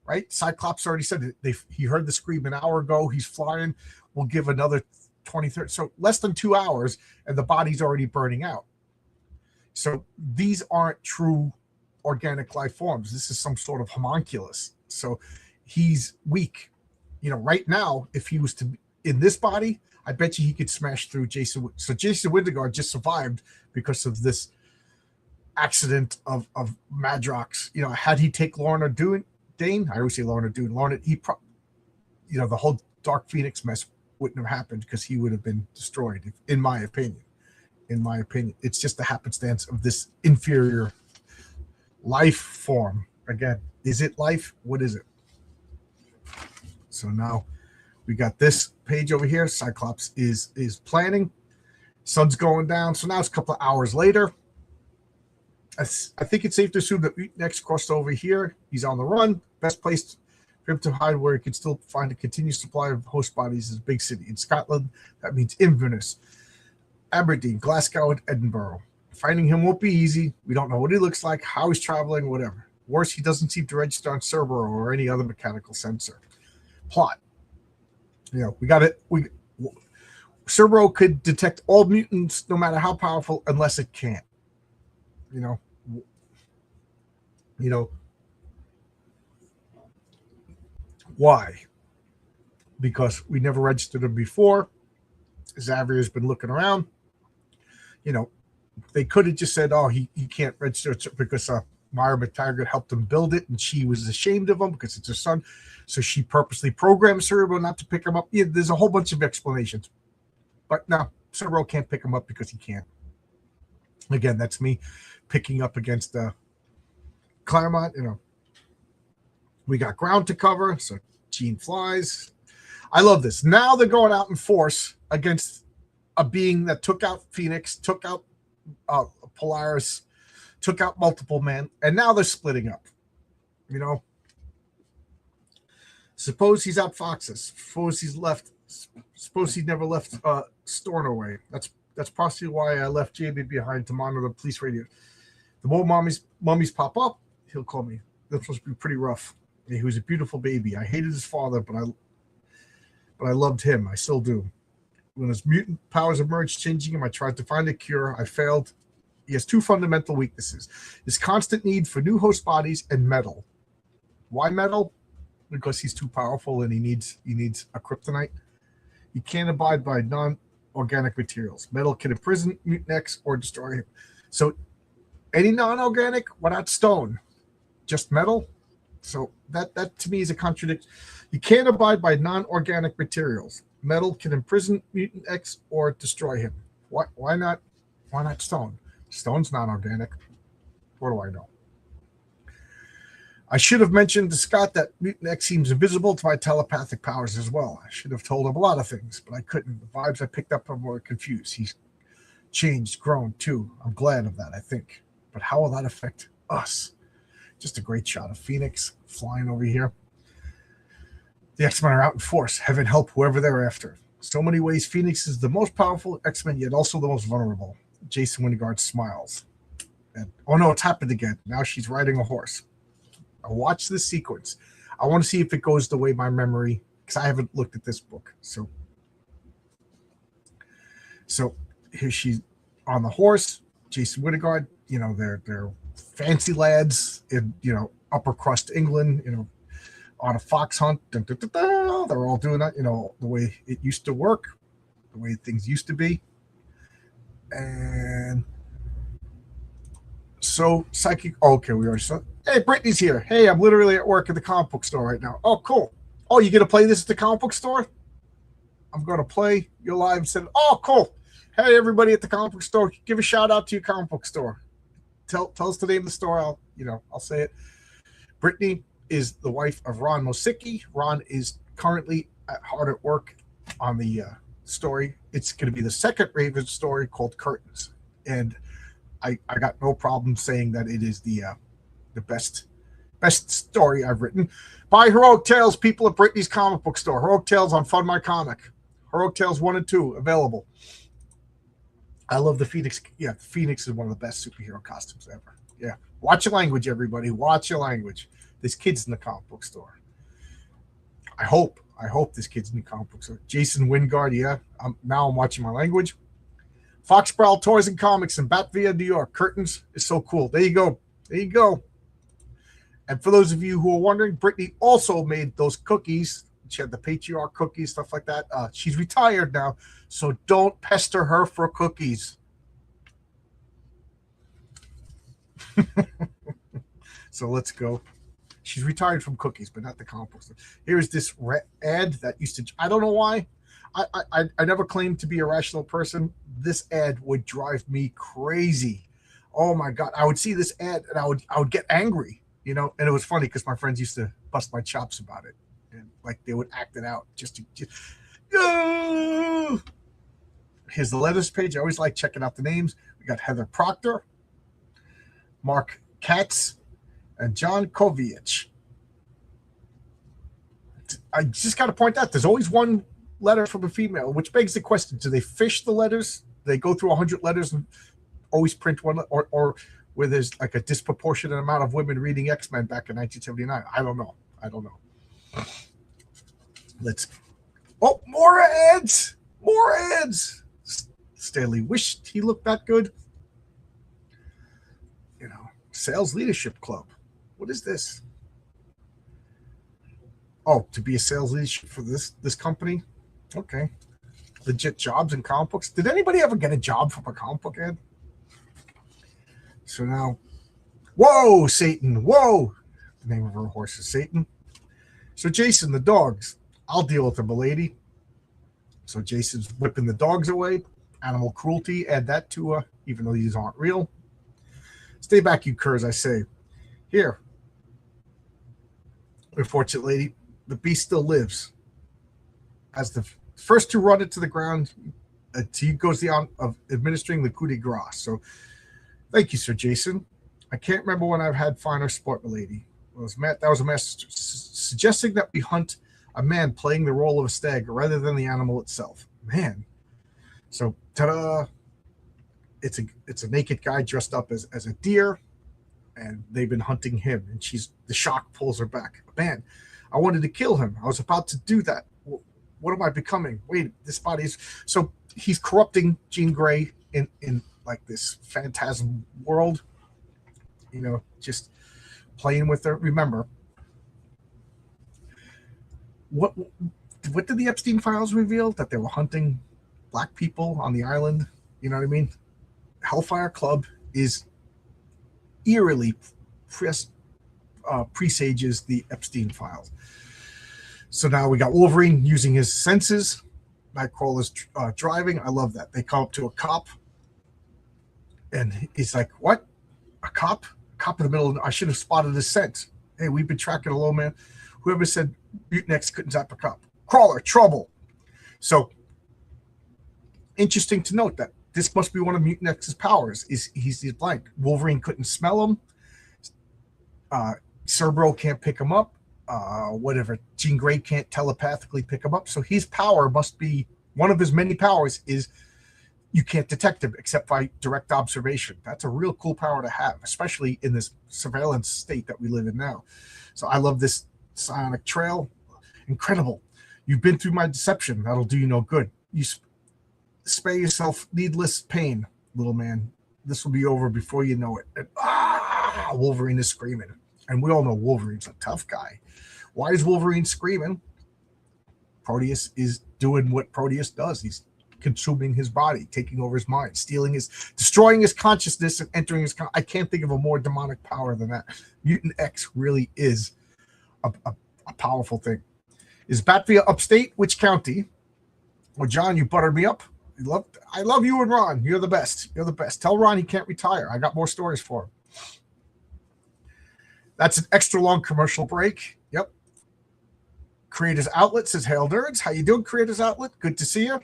right? Cyclops already said he heard the scream an hour ago. He's flying. We'll give another 20, 30. So less than 2 hours and the body's already burning out. So these aren't true organic life forms. This is some sort of homunculus. So he's weak. Right now, if he was to be in this body, I bet you he could smash through Jason. So Jason Winterguard just survived because of this accident of Madrox. Had he take Lorna Dane, I always say Lorna Doone. The whole Dark Phoenix mess wouldn't have happened because he would have been destroyed, in my opinion. It's just the happenstance of this inferior life form. Again, is it life? What is it? So now we got this page over here. Cyclops is planning. Sun's going down. So now it's a couple of hours later. I think it's safe to assume that Mutinex crossed over here. He's on the run. Best place for him to hide where he can still find a continuous supply of host bodies is a big city. In Scotland, that means Inverness, Aberdeen, Glasgow, and Edinburgh. Finding him won't be easy. We don't know what he looks like, how he's traveling, whatever. Worse, he doesn't seem to register on Cerberus or any other mechanical sensor. Plot. We got it. Cerberus could detect all mutants, no matter how powerful, unless it can't. Why? Because we never registered him before. Xavier's been looking around. They could have just said, "Oh, he can't register because Myra McTaggart helped him build it, and she was ashamed of him because it's her son, so she purposely programmed Cerberus not to pick him up." Yeah, there's a whole bunch of explanations, but no, Cerberus can't pick him up because he can't. Again, that's me picking up against Claremont. We got ground to cover, so Jean flies. I love this. Now they're going out in force against a being that took out Phoenix, took out Polaris, took out multiple men, and now they're splitting up. Suppose he's out Foxes. Suppose he's left. Suppose he never left Stornoway. That's possibly why I left Jamie behind to monitor the police radio. The more mummies pop up, he'll call me. That's supposed to be pretty rough. He was a beautiful baby. I hated his father, but I loved him. I still do. When his mutant powers emerged, changing him, I tried to find a cure. I failed. He has two fundamental weaknesses: his constant need for new host bodies and metal. Why metal? Because he's too powerful and he needs a kryptonite. He can't abide by non-organic materials. Metal can imprison Mutinex or destroy him. So any non-organic, why not stone? Just metal? So that to me is a contradiction. You can't abide by non-organic materials. Metal can imprison Mutant X or destroy him. Why not stone? Stone's non-organic. What do I know? I should have mentioned to Scott that Mutant X seems invisible to my telepathic powers as well. I should have told him a lot of things, but I couldn't. The vibes I picked up were confused. He's changed, grown too. I'm glad of that, I think. But how will that affect us? Just a great shot of Phoenix flying over here. The X-Men are out in force. Heaven help whoever they're after. So many ways, Phoenix is the most powerful X-Men, yet also the most vulnerable. Jason Wyngarde smiles. And, oh no, it's happened again. Now she's riding a horse. I watch this sequence. I want to see if it goes the way my memory, because I haven't looked at this book. So here she's on the horse. Jason Wyngarde, they're fancy lads in, upper crust England, on a fox hunt. Dun, dun, dun, dun. They're all doing that, the way it used to work, the way things used to be. And so psychic. Oh, okay, we already saw. Hey, Brittany's here. Hey, I'm literally at work at the comic book store right now. Oh, cool. Oh, you gonna play this at the comic book store? I'm gonna play. You're live and said, oh, cool. Hey, everybody at the comic book store, give a shout out to your comic book store. Tell us the name of the store. I'll say it. Brittany is the wife of Ron Mosicki. Ron is currently hard at work on the story. It's going to be the second Raven story called Curtains. And I got no problem saying that it is the best story I've written. Buy Heroic Tales, people, at Brittany's comic book store. Heroic Tales on Fund My Comic. Heroic Tales 1 and 2 available. I love the Phoenix. Yeah, the Phoenix is one of the best superhero costumes ever. Yeah. Watch your language, everybody. Watch your language. There's kids in the comic book store. I hope this kid's in the comic book store. Jason Wingard, yeah. Now I'm watching my language. Fox Prowl Toys and Comics in Batavia, New York. Curtains is so cool. There you go. There you go. And for those of you who are wondering, Brittany also made those cookies. She had the patriarch cookies, stuff like that. She's retired now, so don't pester her for cookies. So let's go. She's retired from cookies, but not the comic book. Here's this ad that used to, I don't know why. I never claimed to be a rational person. This ad would drive me crazy. Oh my God. I would see this ad and I would get angry, you know, and it was funny because my friends used to bust my chops about it. And like they would act it out just here's the letters page. I always like checking out the names. We got Heather Proctor, Mark Katz, and John Kovic. I just got to point out, there's always one letter from a female, which begs the question: do they fish the letters? Do they go through 100 letters and always print one, or where there's like a disproportionate amount of women reading X-Men back in 1979? I don't know. More ads. Stanley wished he looked that good. You know, Sales Leadership Club. What is this? Oh, to be a sales leadership for this company? Okay. Legit jobs in comic books. Did anybody ever get a job from a comic book ad? So now, whoa, Satan, whoa. The name of her horse is Satan. So Jason, the dogs, I'll deal with them, milady. So Jason's whipping the dogs away. Animal cruelty, add that to even though these aren't real. Stay back, you curs, I say. Here. Unfortunate lady, the beast still lives. As the first to run it to the ground, he goes the on of administering the coup de grace. So thank you, Sir Jason. I can't remember when I've had finer sport, milady. That was a message suggesting that we hunt a man playing the role of a stag rather than the animal itself. Man. So, ta-da! It's a naked guy dressed up as a deer, and they've been hunting him. And the shock pulls her back. Man, I wanted to kill him. I was about to do that. What am I becoming? Wait, this body is... So he's corrupting Jean Grey in like this phantasm world. You know, just playing with her. Remember, what did the Epstein files reveal? That they were hunting black people on the island. You know what I mean? Hellfire Club is eerily presages the Epstein files. So now we got Wolverine using his senses. Nightcrawler's driving. I love that. They come up to a cop, and he's like, "What? A cop? A cop in the middle? I should have spotted his scent. Hey, we've been tracking a low man. Whoever said Mutant X couldn't zap a cop? Crawler, trouble." So interesting to note that this must be one of Mutant X's powers. He's blind. Wolverine couldn't smell him. Cerebro can't pick him up. Whatever. Jean Grey can't telepathically pick him up. So his power must be, one of his many powers is you can't detect him except by direct observation. That's a real cool power to have, especially in this surveillance state that we live in now. So I love this psionic trail. Incredible. You've been through my deception. That'll do you no good. You spare yourself needless pain, little man. This will be over before you know it. And, Wolverine is screaming. And we all know Wolverine's a tough guy. Why is Wolverine screaming? Proteus is doing what Proteus does. He's consuming his body, taking over his mind, destroying his consciousness and entering his... I can't think of a more demonic power than that. Mutant X really is a powerful thing. Is Batavia upstate? Which county? Well, John, you buttered me up. I love you and Ron. You're the best. You're the best. Tell Ron he can't retire. I got more stories for him. That's an extra long commercial break. Yep. Creators Outlet says, "Hail nerds. How you doing, Creators Outlet? Good to see you.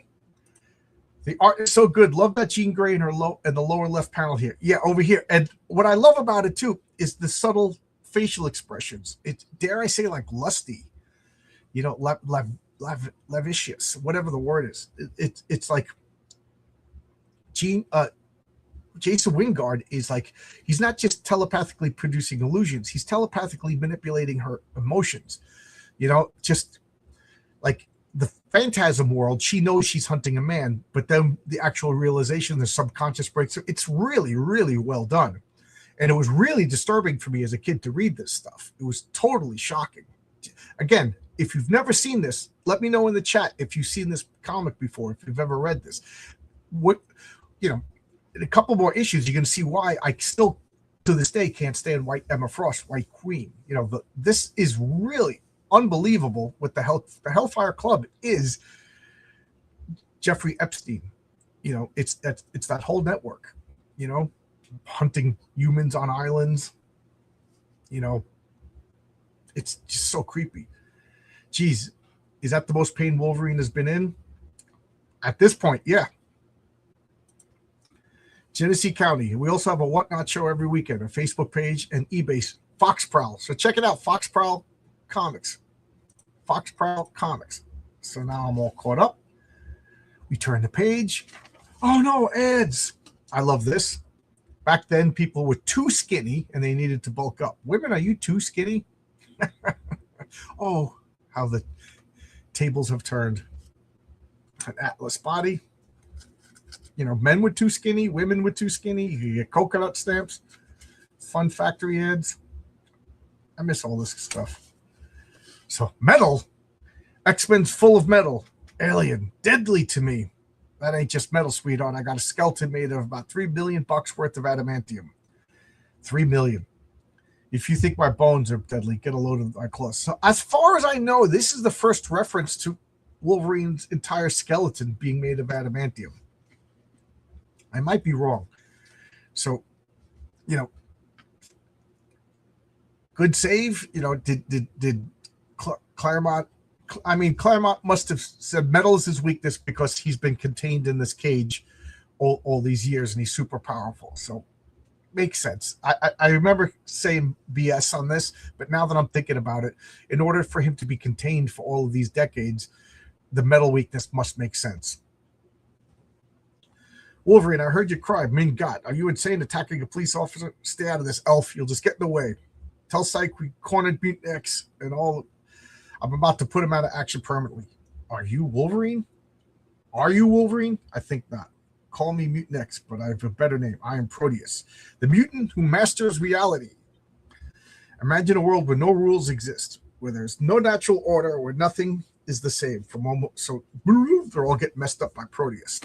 The art is so good. Love that Jean Grey in her in the lower left panel here. Yeah, over here. And what I love about it too is the subtle facial expressions. It's, dare I say, like lusty, you know, lavicious, whatever the word is. It's like Jason Wingard is like, he's not just telepathically producing illusions, he's telepathically manipulating her emotions. You know, just like the phantasm world, she knows she's hunting a man, but then the actual realization, the subconscious breaks. It's really, really well done. And it was really disturbing for me as a kid to read this stuff. It was totally shocking. Again, if you've never seen this, let me know in the chat if you've seen this comic before, if you've ever read this. What, you know, in a couple more issues, you're going to see why I still, to this day, can't stand White Emma Frost, White Queen. You know, this is really unbelievable. What the Hellfire Club is Jeffrey Epstein. You know, it's that whole network, you know, hunting humans on islands. You know, it's just so creepy. Geez, is that the most pain Wolverine has been in? At this point, yeah. Genesee County. We also have a Whatnot show every weekend, a Facebook page and eBay. Fox Prowl. So check it out, Fox Prowl Comics. Fox Prowl Comics. So now I'm all caught up. We turn the page. Oh no, ads. I love this. Back then, people were too skinny and they needed to bulk up. Women, are you too skinny? Oh, how the tables have turned. An Atlas body. You know, men were too skinny, women were too skinny. You get coconut stamps, Fun Factory ads. I miss all this stuff. So, metal. X-Men's full of metal. Alien, deadly to me. That ain't just metal, sweetheart. I got a skeleton made of about $3 billion worth of adamantium. 3 million. If you think my bones are deadly, get a load of my claws. So, as far as I know, this is the first reference to Wolverine's entire skeleton being made of adamantium. I might be wrong. So, you know, good save. You know, did Claremont? I mean, Claremont must have said metal is his weakness because he's been contained in this cage all these years and he's super powerful. So, makes sense. I remember saying BS on this, but now that I'm thinking about it, in order for him to be contained for all of these decades, the metal weakness must make sense. Wolverine, I heard you cry. Mingot, are you insane attacking a police officer? Stay out of this, Elf. You'll just get in the way. Tell Psych we cornered Mutant X and all. I'm about to put him out of action permanently. Are you Wolverine? Are you Wolverine? I think not. Call me Mutant X, but I have a better name. I am Proteus, the mutant who masters reality. Imagine a world where no rules exist, where there's no natural order, where nothing is the same. So they're all getting messed up by Proteus.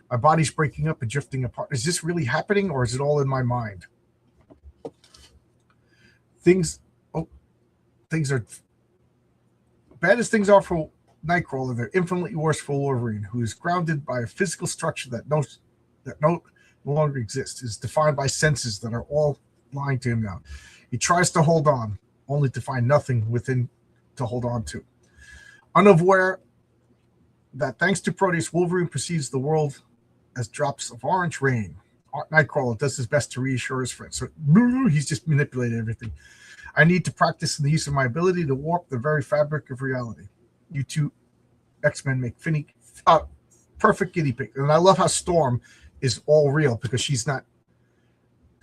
My body's breaking up and drifting apart. Is this really happening, or is it all in my mind? Things are bad as things are for Nightcrawler. They're infinitely worse for Wolverine, who is grounded by a physical structure that no longer exists. Is defined by senses that are all lying to him now. He tries to hold on, only to find nothing within to hold on to. Unaware that thanks to Proteus, Wolverine perceives the world as drops of orange rain. Nightcrawler does his best to reassure his friends. So he's just manipulated everything. I need to practice in the use of my ability to warp the very fabric of reality. You two X-Men make Finny perfect guinea pig. And I love how Storm is all real because she's not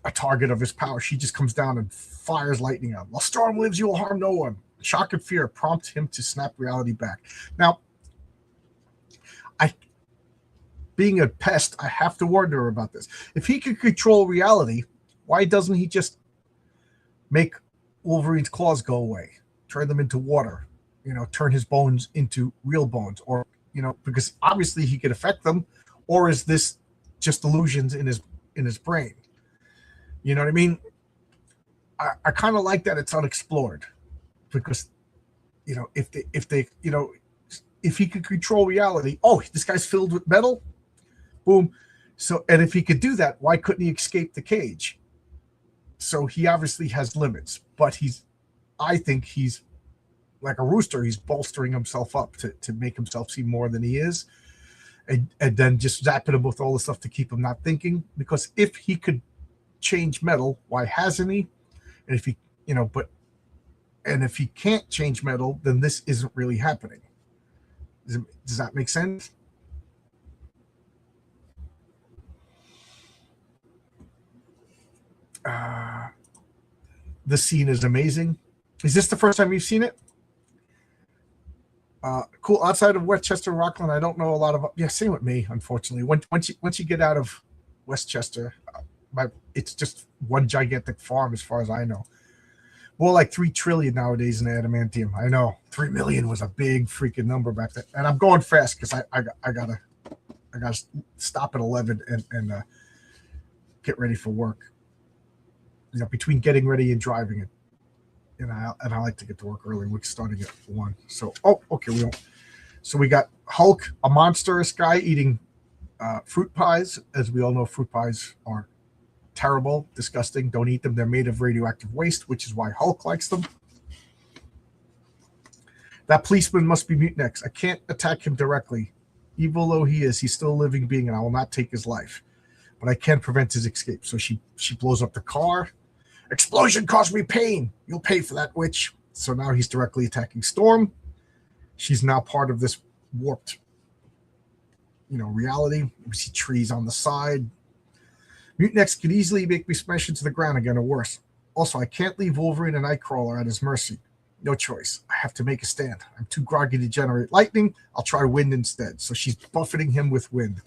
a target of his power. She just comes down and fires lightning out. While Storm lives, you will harm no one. Shock and fear prompt him to snap reality back. Now, being a pest, I have to wonder about this. If he could control reality, why doesn't he just make Wolverine's claws go away, turn them into water, you know, turn his bones into real bones, or, you know, because obviously he could affect them, or is this just illusions in his brain? You know what I mean? I kind of like that it's unexplored, because, you know, if they, you know, if he could control reality, oh, this guy's filled with metal, boom. So, and if he could do that, why couldn't he escape the cage? So he obviously has limits, but I think he's like a rooster. He's bolstering himself up to make himself seem more than he is. and then just zapping him with all the stuff to keep him not thinking. Because if he could change metal, why hasn't he? And if he, and if he can't change metal, then this isn't really happening. Does that make sense? The scene is amazing. Is this the first time you've seen it? Cool. Outside of Westchester, Rockland, I don't know a lot of. Yeah, same with me. Unfortunately, once you get out of Westchester, it's just one gigantic farm, as far as I know. More like 3 trillion nowadays in adamantium. I know 3 million was a big freaking number back then. And I'm going fast because I gotta stop at 11 and get ready for work. Between getting ready and driving it. And I like to get to work early. We're starting at 1. So, okay, we don't. So we got Hulk, a monstrous guy eating fruit pies. As we all know, fruit pies are terrible, disgusting. Don't eat them. They're made of radioactive waste, which is why Hulk likes them. That policeman must be Mutinex. I can't attack him directly. Evil though he is, he's still a living being, and I will not take his life. But I can prevent his escape. So she blows up the car. Explosion caused me pain. You'll pay for that, witch. So now he's directly attacking Storm. She's now part of this warped, reality. We see trees on the side. Mutinex could easily make me smash into the ground again or worse. Also, I can't leave Wolverine and Nightcrawler at his mercy. No choice. I have to make a stand. I'm too groggy to generate lightning. I'll try wind instead. So she's buffeting him with wind.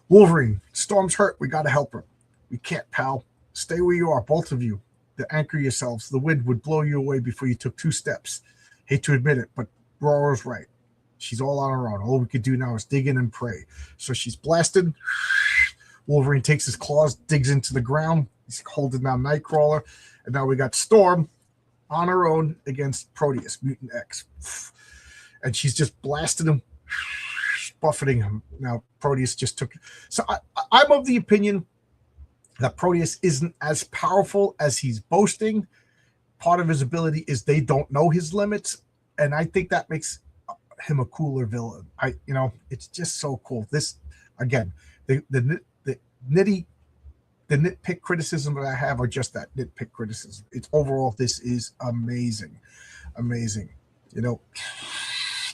Wolverine, Storm's hurt. We got to help her. We can't, pal. Stay where you are, both of you. To anchor yourselves. The wind would blow you away before you took 2 steps. Hate to admit it, but Rora's right. She's all on her own. All we could do now is dig in and pray. So she's blasted. Wolverine takes his claws, digs into the ground. He's holding down Nightcrawler. And now we got Storm on her own against Proteus, Mutant X. And she's just blasted him, buffeting him. Now Proteus just took it. So I'm of the opinion that Proteus isn't as powerful as he's boasting. Part of his ability is they don't know his limits, and I think that makes him a cooler villain. It's just so cool. This, again, the nitpick criticism that I have are just that nitpick criticism. It's overall, this is amazing.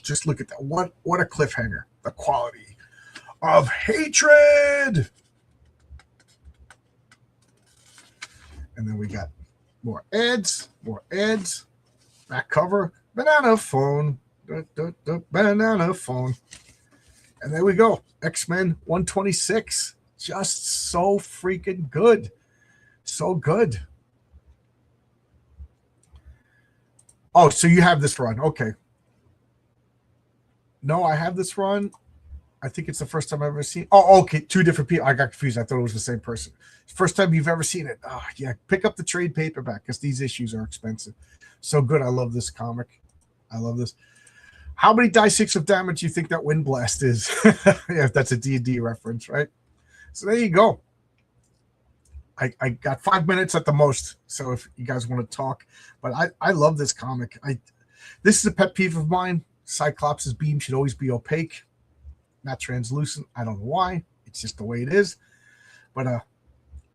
Just look at that. What a cliffhanger. The quality of hatred. And then we got more ads, back cover, banana phone, banana phone. And there we go. X-Men 126. Just so freaking good. So good. Oh, so you have this run. Okay. No, I have this run. I think it's the first time I've ever seen. Oh, okay. 2 different people. I got confused. I thought it was the same person. First time you've ever seen it. Oh, yeah. Pick up the trade paperback because these issues are expensive. So good. I love this comic. I love this. How many die 6 of damage do you think that Wind Blast is? Yeah, that's a D&D reference, right? So there you go. I got 5 minutes at the most. So if you guys want to talk, but I love this comic. This is a pet peeve of mine. Cyclops' beam should always be opaque, not translucent. I don't know why. It's just the way it is. But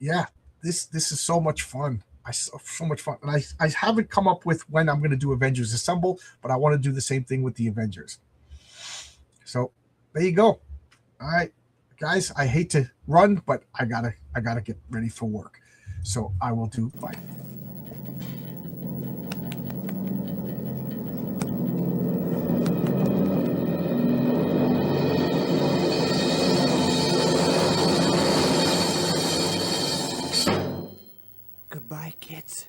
yeah, this is so much fun. So much fun. And I haven't come up with when I'm going to do Avengers Assemble, but I want to do the same thing with the Avengers. So there you go. All right, guys, I hate to run, but I gotta get ready for work. So I will do. Bye. Goodbye, kids.